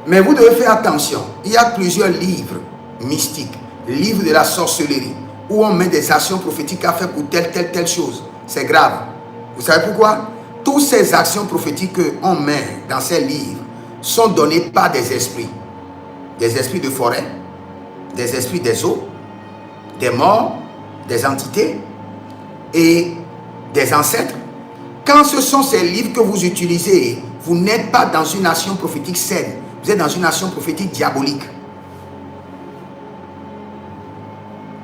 Mais vous devez faire attention. Il y a plusieurs livres mystiques, livres de la sorcellerie, où on met des actions prophétiques à faire pour telle chose. C'est grave. Vous savez pourquoi? Toutes ces actions prophétiques qu'on met dans ces livres sont données par des esprits de forêt, des esprits des eaux, des morts, des entités et des ancêtres. Quand ce sont ces livres que vous utilisez, vous n'êtes pas dans une action prophétique saine, vous êtes dans une action prophétique diabolique.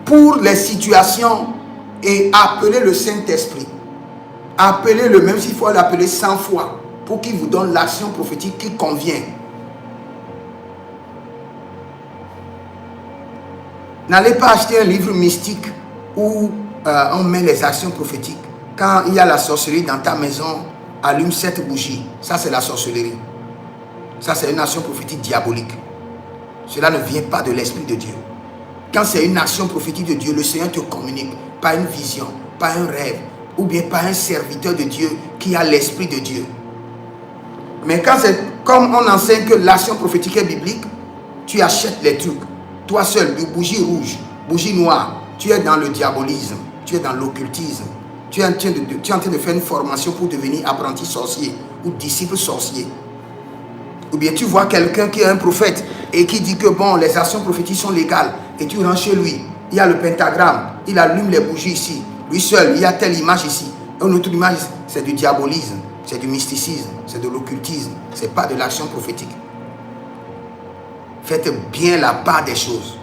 Pour les situations, et appelez le Saint-Esprit, appelez-le, même s'il faut l'appeler 100 fois, pour qu'il vous donne l'action prophétique qui convient. N'allez pas acheter un livre mystique où on met les actions prophétiques. Quand il y a la sorcellerie dans ta maison, allume 7 bougies. Ça, c'est la sorcellerie. Ça, c'est une action prophétique diabolique. Cela ne vient pas de l'Esprit de Dieu. Quand c'est une action prophétique de Dieu, le Seigneur te communique, pas une vision, pas un rêve, ou bien pas un serviteur de Dieu qui a l'Esprit de Dieu. Mais quand c'est comme on enseigne que l'action prophétique est biblique, tu achètes les trucs. Toi seul, de bougie rouge, bougie noire, tu es dans le diabolisme, tu es dans l'occultisme. Tu es en train de faire une formation pour devenir apprenti sorcier ou disciple sorcier. Ou bien tu vois quelqu'un qui est un prophète et qui dit que bon, les actions prophétiques sont légales. Et tu rentres chez lui, il y a le pentagramme, il allume les bougies ici. Lui seul, il y a telle image ici. Une autre image, c'est du diabolisme, c'est du mysticisme, c'est de l'occultisme. Ce n'est pas de l'action prophétique. Faites bien la part des choses.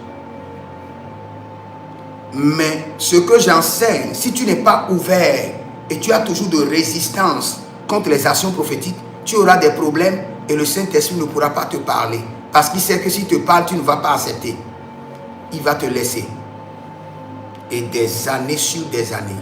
Mais ce que j'enseigne, si tu n'es pas ouvert et tu as toujours de résistance contre les actions prophétiques, tu auras des problèmes et le Saint-Esprit ne pourra pas te parler. Parce qu'il sait que s'il te parle, tu ne vas pas accepter. Il va te laisser. Et des années sur des années,